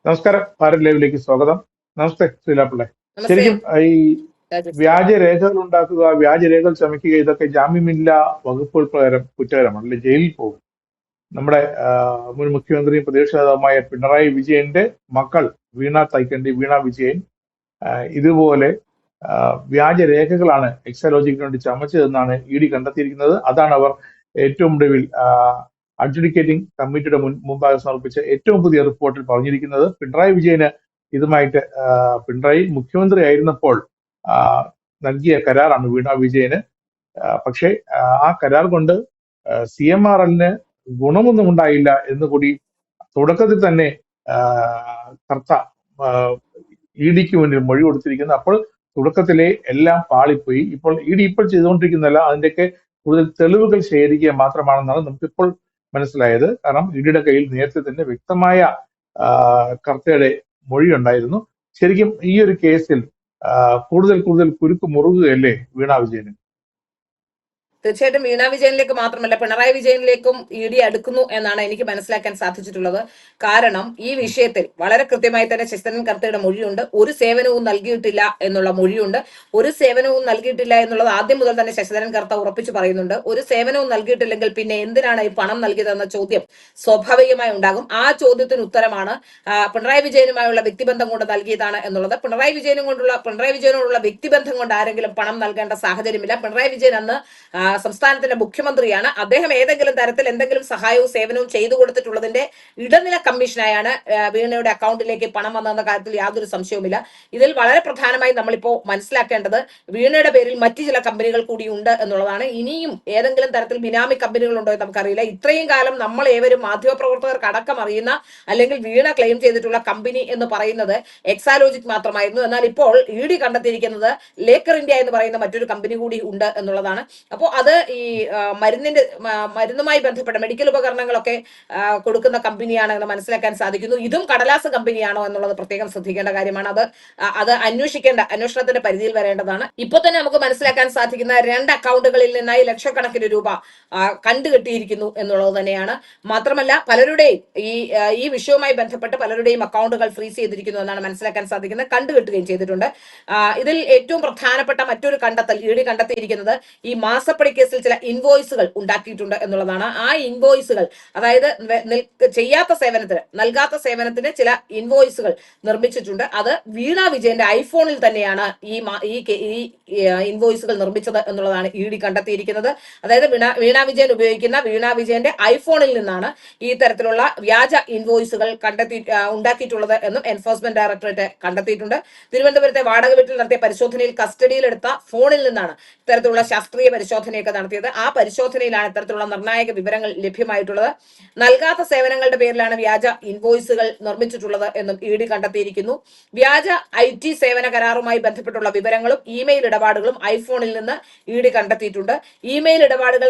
നമസ്കാരം. ഭാരത് ലൈവിലേക്ക് സ്വാഗതം. നമസ്തേ ശ്രീലാപിള്ളെ. നമസ്തേ ശരിക്കും ഈ രാജേഷ്. വ്യാജരേഖകൾ ഉണ്ടാക്കുക, വ്യാജരേഖകൾ ചമയ്ക്കുക, ഇതൊക്കെ ജാമ്യമില്ലാ വകുപ്പുകൾ പ്രകാരം കുറ്റകരമാണ്, അല്ലെങ്കിൽ ജയിലിൽ പോകും. നമ്മുടെ മുൻ മുഖ്യമന്ത്രിയും പ്രതിപക്ഷ നേതാവുമായ പിണറായി വിജയന്റെ മക്കൾ വീണ തൈക്കണ്ടി, വീണ വിജയൻ ഇതുപോലെ വ്യാജരേഖകളാണ് എക്സാലോജിക്കിന് വേണ്ടി ചമച്ചതെന്നാണ് ഇ ഡി കണ്ടെത്തിയിരിക്കുന്നത്. അതാണ് അവർ ഏറ്റവും ഒടുവിൽ അഡ്ജുഡിക്കേറ്റിംഗ് കമ്മിറ്റിയുടെ മുമ്പാകെ സമർപ്പിച്ച ഏറ്റവും പുതിയ റിപ്പോർട്ടിൽ പറഞ്ഞിരിക്കുന്നത്. പിണറായി വിജയന് ഇതുമായിട്ട് പിണറായി മുഖ്യമന്ത്രി ആയിരുന്നപ്പോൾ നൽകിയ കരാറാണ് വീണ വിജയന്. പക്ഷേ ആ കരാർ കൊണ്ട് CMRL ഗുണമൊന്നും ഉണ്ടായില്ല എന്ന് കൂടി തുടക്കത്തിൽ തന്നെ കർത്ത ഇ ഡിക്ക് മുന്നിൽ മൊഴി കൊടുത്തിരിക്കുന്നത്. അപ്പോൾ തുടക്കത്തിലെ എല്ലാം പാളിപ്പോയി. ഇപ്പോൾ ഇ ഡി ഇപ്പോൾ ചെയ്തുകൊണ്ടിരിക്കുന്നതല്ല, അതിന്റെയൊക്കെ കൂടുതൽ തെളിവുകൾ ശേഖരിക്കുക മാത്രമാണെന്നാണ് നമുക്കിപ്പോൾ മനസ്സിലായത്. കാരണം ഇ ഡിയുടെ കയ്യിൽ നേരത്തെ തന്നെ വ്യക്തമായ കർത്തയുടെ മൊഴി ഉണ്ടായിരുന്നു. ശരിക്കും ഈ ഒരു കേസിൽ കൂടുതൽ കുരുക്ക് മുറുകുകയല്ലേ വീണ വിജയന്? തീർച്ചയായിട്ടും വീണ വിജയനിലേക്ക് മാത്രമല്ല പിണറായി വിജയനിലേക്കും ഇ ഡി അടുക്കുന്നു എന്നാണ് എനിക്ക് മനസ്സിലാക്കാൻ സാധിച്ചിട്ടുള്ളത്. കാരണം ഈ വിഷയത്തിൽ വളരെ കൃത്യമായി തന്നെ ശശിധരൻ കർത്തയുടെ മൊഴിയുണ്ട്. ഒരു സേവനവും നൽകിയിട്ടില്ല എന്നുള്ള മൊഴിയുണ്ട്. ഒരു സേവനവും നൽകിയിട്ടില്ല എന്നുള്ളത് ആദ്യം മുതൽ തന്നെ ശശിധരൻ കർത്ത ഉറപ്പിച്ചു പറയുന്നുണ്ട്. ഒരു സേവനവും നൽകിയിട്ടില്ലെങ്കിൽ പിന്നെ എന്തിനാണ് ഈ പണം നൽകിയതെന്ന ചോദ്യം സ്വാഭാവികമായി ഉണ്ടാകും. ആ ചോദ്യത്തിന് ഉത്തരമാണ് പിണറായി വിജയനുമായുള്ള വ്യക്തിബന്ധം കൊണ്ട് നൽകിയതാണ് എന്നുള്ളത്. പിണറായി വിജയനോടുള്ള വ്യക്തിബന്ധം കൊണ്ട് ആരെങ്കിലും പണം നൽകേണ്ട സാഹചര്യമില്ല. പിണറായി വിജയൻ അന്ന് സംസ്ഥാനത്തിന്റെ മുഖ്യമന്ത്രിയാണ്. അദ്ദേഹം ഏതെങ്കിലും തരത്തിൽ എന്തെങ്കിലും സഹായവും സേവനവും ചെയ്തു കൊടുത്തിട്ടുള്ളതിന്റെ ഇടനില കമ്മീഷനായാണ് വീണയുടെ അക്കൗണ്ടിലേക്ക് പണം വന്നതെന്ന കാര്യത്തിൽ യാതൊരു സംശയവുമില്ല. ഇതിൽ വളരെ പ്രധാനമായി നമ്മളിപ്പോ മനസ്സിലാക്കേണ്ടത് വീണയുടെ പേരിൽ മറ്റു ചില കമ്പനികൾ കൂടി ഉണ്ട് എന്നുള്ളതാണ്. ഇനിയും ഏതെങ്കിലും തരത്തിൽ ബിനാമി കമ്പനികൾ ഉണ്ടോ എന്ന് നമുക്കറിയില്ല. ഇത്രയും കാലം നമ്മൾ ഏവരും മാധ്യമപ്രവർത്തകർക്ക് അടക്കം അറിയുന്ന അല്ലെങ്കിൽ വീണ ക്ലെയിം ചെയ്തിട്ടുള്ള കമ്പനി എന്ന് പറയുന്നത് എക്സാലോജിക് മാത്രമായിരുന്നു. എന്നാൽ ഇപ്പോൾ ഇ ഡി കണ്ടെത്തിയിരിക്കുന്നത് ലേക്കർ ഇന്ത്യ എന്ന് പറയുന്ന മറ്റൊരു കമ്പനി കൂടി ഉണ്ട് എന്നുള്ളതാണ്. അപ്പോൾ അത് ഈ മരുന്നുമായി ബന്ധപ്പെട്ട മെഡിക്കൽ ഉപകരണങ്ങളൊക്കെ കൊടുക്കുന്ന കമ്പനിയാണ് എന്ന് മനസ്സിലാക്കാൻ സാധിക്കുന്നു. ഇതും കടലാസ് കമ്പനിയാണോ എന്നുള്ളത് പ്രത്യേകം ശ്രദ്ധിക്കേണ്ട കാര്യമാണ്. അത് അന്വേഷണത്തിന്റെ പരിധിയിൽ വരേണ്ടതാണ്. ഇപ്പൊ തന്നെ നമുക്ക് മനസ്സിലാക്കാൻ സാധിക്കുന്ന 2 അക്കൗണ്ടുകളിൽ നിന്നായി ലക്ഷക്കണക്കിന് രൂപ കണ്ടുകെട്ടിയിരിക്കുന്നു എന്നുള്ളത് തന്നെയാണ്. മാത്രമല്ല പലരുടെയും ഈ വിഷയവുമായി ബന്ധപ്പെട്ട് പലരുടെയും അക്കൗണ്ടുകൾ ഫ്രീസ് ചെയ്തിരിക്കുന്നു എന്നാണ് മനസ്സിലാക്കാൻ സാധിക്കുന്നത്. കണ്ടുകെട്ടുകയും ചെയ്തിട്ടുണ്ട്. ഇതിൽ ഏറ്റവും പ്രധാനപ്പെട്ട മറ്റൊരു കണ്ടെത്തൽ ഇ ഡി കണ്ടെത്തിയിരിക്കുന്നത് ഈ മാസപ്പടി കേസിൽ ചില ഇൻവോയ്സുകൾ ഉണ്ടാക്കിയിട്ടുണ്ട് എന്നുള്ളതാണ്. ആ ഇൻവോയ്സുകൾ, അതായത് നൽകാത്ത സേവനത്തിന് ചില ഇൻവോയ്സുകൾ നിർമ്മിച്ചിട്ടുണ്ട്. അത് വീണ വിജയന്റെ ഐഫോണിൽ തന്നെയാണ് ഈ ഇൻവോയ്സുകൾ നിർമ്മിച്ചത് എന്നുള്ളതാണ് ഇ ഡി കണ്ടെത്തിയിരിക്കുന്നത്. അതായത് വീണ വിജയൻ ഉപയോഗിക്കുന്ന വീണ വിജയന്റെ ഐഫോണിൽ നിന്നാണ് ഈ തരത്തിലുള്ള വ്യാജ ഇൻവോയ്സുകൾ ഉണ്ടാക്കിയിട്ടുള്ളത് എന്നും എൻഫോഴ്സ്മെന്റ് ഡയറക്ടറേറ്റ് കണ്ടെത്തിയിട്ടുണ്ട്. തിരുവനന്തപുരത്തെ വാടക വീട്ടിൽ നടത്തിയ പരിശോധനയിൽ കസ്റ്റഡിയിലെടുത്ത ഫോണിൽ നിന്നാണ് ഇത്തരത്തിലുള്ള ശാസ്ത്രീയ പരിശോധനയൊക്കെ നടത്തിയത്. ആ പരിശോധനയിലാണ് ഇത്തരത്തിലുള്ള നിർണായക വിവരങ്ങൾ ലഭ്യമായിട്ടുള്ളത്. നൽകാത്ത സേവനങ്ങളുടെ പേരിലാണ് വ്യാജ ഇൻവോയ്സുകൾ നിർമ്മിച്ചിട്ടുള്ളത് എന്നും ഇ ഡി കണ്ടെത്തിയിരിക്കുന്നു. വ്യാജ IT സേവന കരാറുമായി ബന്ധപ്പെട്ടുള്ള വിവരങ്ങളും ഇമെയിൽ ഇടപാടുകളും ഐഫോണിൽ നിന്ന് ഇ ഡി കണ്ടെത്തിയിട്ടുണ്ട്. ഇമെയിൽ ഇടപാടുകൾ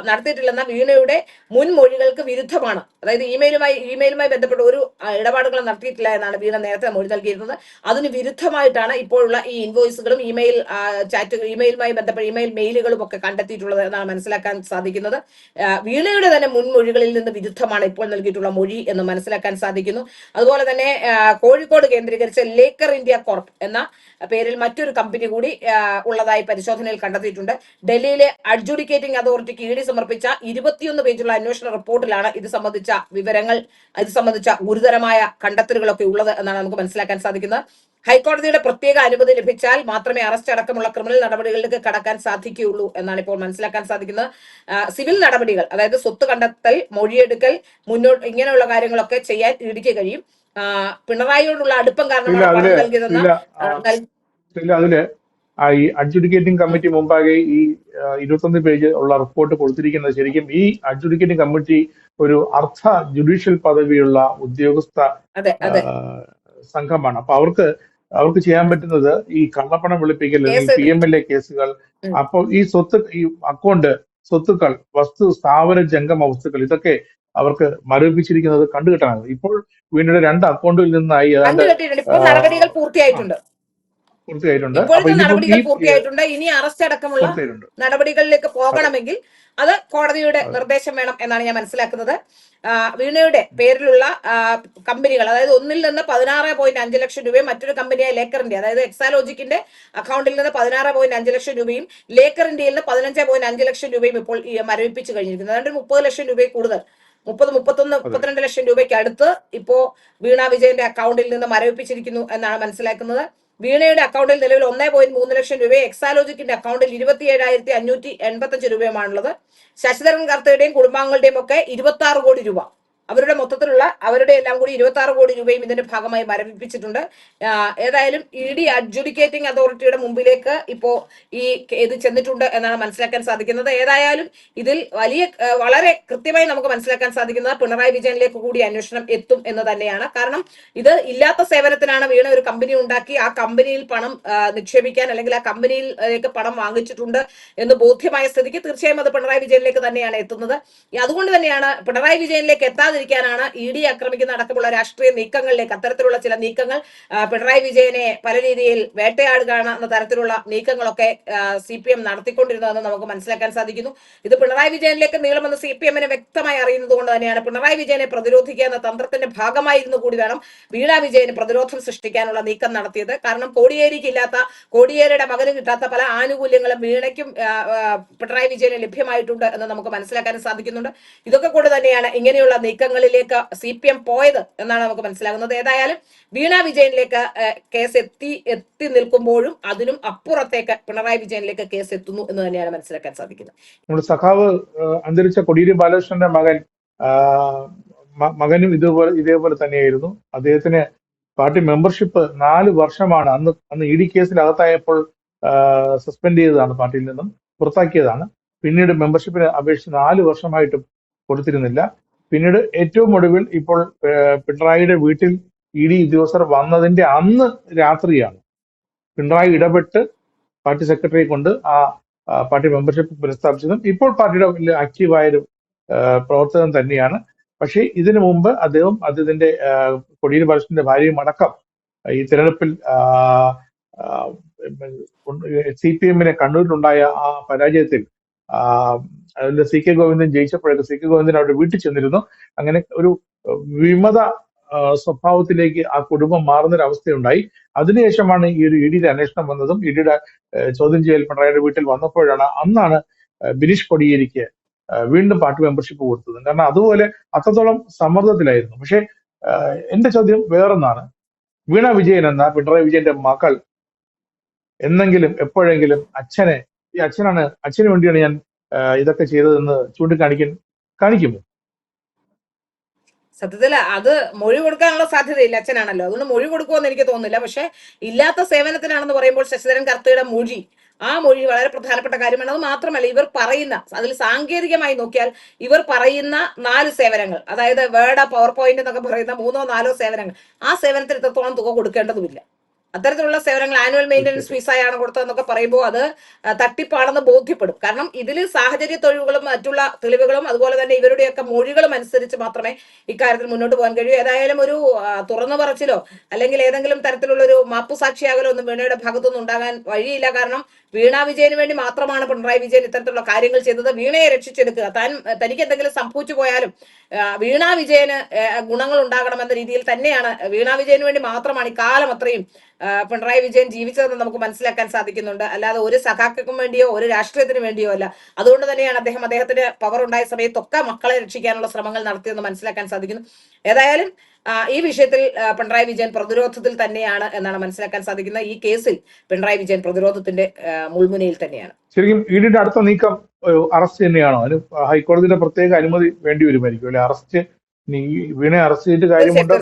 നടത്തിയിട്ടില്ലെന്ന വീണയുടെ മുൻമൊഴികൾക്ക് വിരുദ്ധമാണ്. അതായത് ഇമെയിലുമായി ബന്ധപ്പെട്ട ഒരു ഇടപാടുകൾ നടത്തിയിട്ടില്ല എന്നാണ് വീണ നേരത്തെ മൊഴി നൽകിയിരുന്നത്. അതിന് വിരുദ്ധമായിട്ടാണ് ഇപ്പോഴുള്ള ഈ ഇൻവോയ്സുകളും ഇമെയിലുമായി ബന്ധപ്പെട്ട മെയിലുകളും ഒക്കെ കണ്ടെത്തിയിട്ടുള്ളത് എന്നാണ് മനസ്സിലാക്കാൻ സാധിക്കുന്നത്. വീണയുടെ തന്നെ മുൻമൊഴികളിൽ നിന്ന് വിരുദ്ധമാണ് ഇപ്പോൾ നൽകിയിട്ടുള്ള മൊഴി എന്ന് മനസ്സിലാക്കാൻ സാധിക്കുന്നു. അതുപോലെ തന്നെ കോഴിക്കോട് കേന്ദ്രീകരിച്ച് ലേക്കർ ഇന്ത്യ കോർപ്പ് എന്ന പേരിൽ മറ്റൊരു കമ്പനി കൂടി ഉള്ളതായി പരിശോധനയിൽ കണ്ടെത്തിയിട്ടുണ്ട്. ഡൽഹിയിലെ അഡ്ജുഡിക്കേറ്റിംഗ് അതോറിറ്റിക്ക് ഇ ഡി സമർപ്പിച്ച 21 പേജുള്ള അന്വേഷണ റിപ്പോർട്ടിലാണ് ഇത് സംബന്ധിച്ച ഗുരുതരമായ കണ്ടെത്തലുകളൊക്കെ ഉള്ളത് എന്നാണ് നമുക്ക് മനസ്സിലാക്കാൻ സാധിക്കുന്നത്. ഹൈക്കോടതിയുടെ പ്രത്യേക അനുമതി ലഭിച്ചാൽ മാത്രമേ അറസ്റ്റ് അടക്കമുള്ള ക്രിമിനൽ നടപടികളിലേക്ക് കടക്കാൻ സാധിക്കുകയുള്ളൂ എന്നാണ് ഇപ്പോൾ മനസ്സിലാക്കാൻ സാധിക്കുന്നത്. സിവിൽ നടപടികൾ, അതായത് സ്വത്ത് കണ്ടെത്തൽ, മൊഴിയെടുക്കൽ, ഇങ്ങനെയുള്ള കാര്യങ്ങളൊക്കെ ചെയ്യാൻ ഇടിക്ക് കഴിയും. പിണറായിയോടുള്ള അടുപ്പം കാരണമാണ് അതില് ഈ അഡ്ജുഡിക്കേറ്റിംഗ് കമ്മിറ്റി മുമ്പാകെ ഈ 21 പേജ് ഉള്ള റിപ്പോർട്ട് കൊടുത്തിരിക്കുന്നത്. ശരിക്കും ഈ അഡ്ജുഡിക്കേറ്റിംഗ് കമ്മിറ്റി ഒരു അർദ്ധ ജുഡീഷ്യൽ പദവിയുള്ള ഉദ്യോഗസ്ഥ സംഘമാണ്. അപ്പൊ അവർക്ക് ചെയ്യാൻ പറ്റുന്നത് ഈ കള്ളപ്പണം വെളുപ്പിക്കൽ, PMLA കേസുകൾ, അപ്പോൾ ഈ അക്കൗണ്ട് സ്വത്തുക്കൾ, സ്ഥാവര ജംഗമ വസ്തുക്കൾ, ഇതൊക്കെ അവർക്ക് മരവിപ്പിച്ചിരിക്കുന്നത് കണ്ടുകെട്ടാണ്. ഇപ്പോൾ വീണ്ടും 2 അക്കൗണ്ടിൽ നിന്നായി നടപടികൾ പൂർത്തിയായിട്ടുണ്ട്. പൂർത്തിയായിട്ടുണ്ട്. അപ്പൊ ഇപ്പോഴത്തെ ഇനിയിപ്പം നടപടികൾ പൂർത്തിയായിട്ടുണ്ട്. ഇനി അറസ്റ്റ് അടക്കമുള്ള പൂർത്തിയായിട്ടുണ്ട്. നടപടികളിലേക്ക് അതെ പോകണമെങ്കിൽ അത് കോടതിയുടെ അതെ നിർദ്ദേശം വേണം എന്നാണ് ഞാൻ മനസ്സിലാക്കുന്നത്. വീണയുടെ പേരിലുള്ള കമ്പനികൾ, അതായത് ഒന്നിൽ നിന്ന് 16.5 ലക്ഷം രൂപയും മറ്റൊരു കമ്പനിയായ ലേക്കർ ഇന്ത്യ, അതായത് എക്സാലോജിക്കിന്റെ അക്കൗണ്ടിൽ നിന്ന് 16.5 ലക്ഷം രൂപയും ലേക്കർ ഇന്ത്യയിൽ നിന്ന് 15.5 ലക്ഷം രൂപയും ഇപ്പോൾ മരവിപ്പിച്ചു കഴിഞ്ഞിരിക്കുന്നത്. അതായത് 30 ലക്ഷം രൂപയിൽ കൂടുതൽ, 30, 31, അതെ 32 ലക്ഷം രൂപയ്ക്ക് അടുത്ത് ഇപ്പോ വീണ വിജയന്റെ അക്കൗണ്ടിൽ നിന്ന് മരവിപ്പിച്ചിരിക്കുന്നു എന്നാണ് മനസ്സിലാക്കുന്നത്. വീണയുടെ അക്കൗണ്ടിൽ നിലവിൽ 1.3 ലക്ഷം രൂപയും എക്സാലോജിക്കിന്റെ അക്കൗണ്ടിൽ 27,585 രൂപയുമാണുള്ളത്. ശശിധരൻ കർത്തയുടെയും കുടുംബാംഗങ്ങളുടെയും ഒക്കെ 26 കോടി രൂപ, അവരുടെ മൊത്തത്തിലുള്ള അവരുടെ എല്ലാം കൂടി 26 കോടി രൂപയും ഇതിന്റെ ഭാഗമായി മരവിപ്പിച്ചിട്ടുണ്ട്. ഏതായാലും ED അഡ്ജുഡിക്കേറ്റിംഗ് അതോറിറ്റിയുടെ മുമ്പിലേക്ക് ഇപ്പോ ഇത് ചെന്നിട്ടുണ്ട് എന്നാണ് മനസ്സിലാക്കാൻ സാധിക്കുന്നത്. ഏതായാലും ഇതിൽ വളരെ കൃത്യമായി നമുക്ക് മനസ്സിലാക്കാൻ സാധിക്കുന്നത് പിണറായി വിജയനിലേക്ക് കൂടി അന്വേഷണം എത്തും എന്ന് തന്നെയാണ്. കാരണം ഇത് ഇല്ലാത്ത സേവനത്തിനാണ് വീണ ഒരു കമ്പനി ഉണ്ടാക്കി ആ കമ്പനിയിൽ പണം നിക്ഷേപിക്കാൻ, അല്ലെങ്കിൽ ആ കമ്പനിയിലേക്ക് പണം വാങ്ങിച്ചിട്ടുണ്ട് എന്ന് ബോധ്യമായ സ്ഥിതിക്ക് തീർച്ചയായും അത് പിണറായി വിജയനിലേക്ക് തന്നെയാണ് എത്തുന്നത്. അതുകൊണ്ട് തന്നെയാണ് പിണറായി വിജയനിലേക്ക് എത്താതിരിക്കാനാണ് ED ആക്രമിക്കുന്ന അടക്കമുള്ള രാഷ്ട്രീയ നീക്കങ്ങളിലേക്ക്, അത്തരത്തിലുള്ള ചില നീക്കങ്ങൾ, പിണറായി വിജയനെ പല രീതിയിൽ വേട്ടയാടുക എന്ന തരത്തിലുള്ള നീക്കങ്ങളൊക്കെ CPM നടത്തിക്കൊണ്ടിരുന്നതെന്ന് നമുക്ക് മനസ്സിലാക്കാൻ സാധിക്കുന്നു. ഇത് പിണറായി വിജയനിലേക്ക് നീളുമെന്ന് CPM-ന് വ്യക്തമായി അറിയുന്നത് കൊണ്ട് തന്നെയാണ് പിണറായി വിജയനെ പ്രതിരോധിക്കുക എന്ന തന്ത്രത്തിന്റെ ഭാഗമായിരുന്നു കൂടി വേണം വീണ വിജയന് പ്രതിരോധം സൃഷ്ടിക്കാനുള്ള നീക്കം നടത്തിയത്. കാരണം കോടിയേരിയുടെ മകന് കിട്ടാത്ത പല ആനുകൂല്യങ്ങളും വീണയ്ക്കും പിണറായി വിജയന് ലഭ്യമായിട്ടുണ്ട് എന്ന് നമുക്ക് മനസ്സിലാക്കാൻ സാധിക്കുന്നുണ്ട്. ഇതൊക്കെ കൂടെ തന്നെയാണ് ഇങ്ങനെയുള്ള നീക്കങ്ങളിലേക്ക് CPM പോയത് എന്നാണ് നമുക്ക് മനസ്സിലാകുന്നത്. ഏതായാലും വീണ വിജയനിലേക്ക് കേസ് എത്തി നിൽക്കുമ്പോഴും അതിനും അപ്പുറത്തേക്ക് പിണറായി വിജയനിലേക്ക് കേസ് എത്തുന്നു എന്ന് തന്നെയാണ് മനസ്സിലാക്കാൻ സാധിക്കുന്നത്. നമ്മുടെ സഖാവ് അന്തരിച്ച കോടിയേരി ബാലകൃഷ്ണന്റെ മകനും ഇതേപോലെ തന്നെയായിരുന്നു. അദ്ദേഹത്തിന് പാർട്ടി മെമ്പർഷിപ്പ് 4 വർഷമാണ് അന്ന് ED കേസിലകത്തായപ്പോൾ സസ്പെൻഡ് ചെയ്തതാണ്, പാർട്ടിയിൽ നിന്നും പുറത്താക്കിയതാണ്. പിന്നീട് മെമ്പർഷിപ്പിന് അപേക്ഷിച്ച് 4 വർഷമായിട്ടും കൊടുത്തിരുന്നില്ല. പിന്നീട് ഏറ്റവും ഒടുവിൽ ഇപ്പോൾ പിണറായിയുടെ വീട്ടിൽ ED ഉദ്യോഗസ്ഥർ വന്നതിന്റെ അന്ന് രാത്രിയാണ് പിണറായി ഇടപെട്ട് പാർട്ടി സെക്രട്ടറിയെ കൊണ്ട് ആ പാർട്ടി മെമ്പർഷിപ്പ് പുനഃസ്ഥാപിച്ചതും ഇപ്പോൾ പാർട്ടിയുടെ വലിയ ആക്റ്റീവായൊരു പ്രവർത്തകൻ തന്നെയാണ്. പക്ഷേ ഇതിനു മുമ്പ് അദ്ദേഹത്തിന്റെ കോടിയേരി ബാലകൃഷ്ണന്റെ ഭാര്യയും അടക്കം ഈ തിരഞ്ഞെടുപ്പിൽ CPM-നെ കണ്ണൂരിലുണ്ടായ ആ പരാജയത്തിൽ അതിൽ CK ഗോവിന്ദൻ ജയിച്ചപ്പോഴൊക്കെ CK ഗോവിന്ദൻ അവിടെ വീട്ടിൽ ചെന്നിരുന്നു. അങ്ങനെ ഒരു വിമത സ്വഭാവത്തിലേക്ക് ആ കുടുംബം മാറുന്നൊരവസ്ഥയുണ്ടായി. അതിനുശേഷമാണ് ഈ ഒരു ED-യുടെ അന്വേഷണം വന്നതും ED-യുടെ ചോദ്യം ചെയ്യൽ പിണറായിയുടെ വീട്ടിൽ അന്നാണ് ബിനീഷ് കോടിയേരിക്ക് വീണ്ടും പാർട്ടി മെമ്പർഷിപ്പ് കൊടുത്തത്. കാരണം അതുപോലെ അത്രത്തോളം സമ്മർദ്ദത്തിലായിരുന്നു. പക്ഷെ എന്റെ ചോദ്യം വേറൊന്നാണ്. വീണ വിജയൻ എന്ന പിണറായി വിജയന്റെ മകൾ എന്നെങ്കിലും എപ്പോഴെങ്കിലും അച്ഛന് വേണ്ടിയാണ് ഞാൻ ഇതൊക്കെ ചെയ്തതെന്ന് കാണിക്കുമോ? സത്യത്തിൽ അത് മൊഴി കൊടുക്കാനുള്ള സാധ്യതയില്ല, അച്ഛനാണല്ലോ, അതുകൊണ്ട് മൊഴി കൊടുക്കുമെന്ന് എനിക്ക് തോന്നുന്നില്ല. പക്ഷെ ഇല്ലാത്ത സേവനത്തിനാണെന്ന് പറയുമ്പോൾ ശശിധരൻ കർത്തയുടെ ആ മൊഴി വളരെ പ്രധാനപ്പെട്ട കാര്യമാണ്. അത് മാത്രമല്ല, ഇവർ പറയുന്ന, അതിൽ സാങ്കേതികമായി നോക്കിയാൽ ഇവർ പറയുന്ന 4 സേവനങ്ങൾ, അതായത് വേർഡ്, പവർ പോയിന്റ് എന്നൊക്കെ പറയുന്ന 3ഓ 4ഓ സേവനങ്ങൾ, ആ സേവനത്തിന് ഇത്രത്തോളം തുക കൊടുക്കേണ്ടതുമില്ല. അത്തരത്തിലുള്ള സേവനങ്ങൾ ആനുവൽ മെയിൻ്റനൻസ് ഫീസായാണ് കൊടുത്തതെന്നൊക്കെ പറയുമ്പോൾ അത് തട്ടിപ്പാണെന്ന് ബോധ്യപ്പെടും. കാരണം ഇതിൽ സാഹചര്യ തെളിവുകളും മറ്റുള്ള തെളിവുകളും അതുപോലെ തന്നെ ഇവരുടെയൊക്കെ മൊഴികളും അനുസരിച്ച് മാത്രമേ ഇക്കാര്യത്തിൽ മുന്നോട്ട് പോകാൻ കഴിയൂ. ഏതായാലും ഒരു തുറന്നു പറച്ചിലോ അല്ലെങ്കിൽ ഏതെങ്കിലും തരത്തിലുള്ള ഒരു മാപ്പുസാക്ഷിയാകലോ ഒന്നും വീണയുടെ ഭാഗത്തുനിന്ന് ഉണ്ടാകാൻ വഴിയില്ല. കാരണം വീണ വിജയന് വേണ്ടി മാത്രമാണ് പിണറായി വിജയൻ ഇത്തരത്തിലുള്ള കാര്യങ്ങൾ ചെയ്തത്. വീണയെ രക്ഷിച്ചെടുക്കുക, തനിക്ക് എന്തെങ്കിലും സംഭവിച്ചു പോയാലും വീണ വിജയന് ഗുണങ്ങൾ ഉണ്ടാകണമെന്ന രീതിയിൽ തന്നെയാണ്, വീണ വിജയന് വേണ്ടി മാത്രമാണ് ഈ കാലം അത്രയും പിണറായി വിജയൻ ജീവിച്ചതെന്ന് നമുക്ക് മനസ്സിലാക്കാൻ സാധിക്കുന്നുണ്ട്. അല്ലാതെ ഒരു സഖാക്കും വേണ്ടിയോ ഒരു രാഷ്ട്രീയത്തിന് വേണ്ടിയോ അല്ല. അതുകൊണ്ട് തന്നെയാണ് അദ്ദേഹത്തിന്റെ പവർ ഉണ്ടായ സമയത്തൊക്കെ മക്കളെ രക്ഷിക്കാനുള്ള ശ്രമങ്ങൾ നടത്തിയെന്ന് മനസ്സിലാക്കാൻ സാധിക്കുന്നു. ഏതായാലും ഈ വിഷയത്തിൽ പിണറായി വിജയൻ പ്രതിരോധത്തിൽ തന്നെയാണ് എന്നാണ് മനസ്സിലാക്കാൻ സാധിക്കുന്നത്. ഈ കേസിൽ പിണറായി വിജയൻ പ്രതിരോധത്തിന്റെ മുൾമുനയിൽ തന്നെയാണ്. ശരിക്കും ED-യുടെ അടുത്ത നീക്കം അറസ്റ്റ് തന്നെയാണോ? അതിന് ഹൈക്കോടതിയുടെ പ്രത്യേക അനുമതി വേണ്ടി വരുമായിരിക്കും അല്ലെ? വീണയെ അറസ്റ്റ് ചെയ്തിട്ട് കാര്യമുണ്ടോ?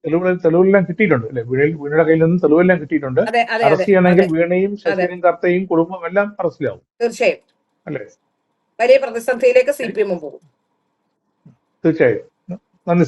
കാരണം തെളിവെല്ലാം കിട്ടിയിട്ടുണ്ട് അല്ലെ? വീണയുടെ കയ്യിൽ നിന്നും തെളിവെല്ലാം കിട്ടിയിട്ടുണ്ട്. അറസ്റ്റ് ചെയ്യണമെങ്കിൽ വീണയും ശശിധരൻ കർത്തയും കുടുംബം എല്ലാം അറസ്റ്റിലാവും തീർച്ചയായും അല്ലെ? വലിയ പ്രതിസന്ധിയിലേക്ക് CPM പോകും തീർച്ചയായും. നന്ദി.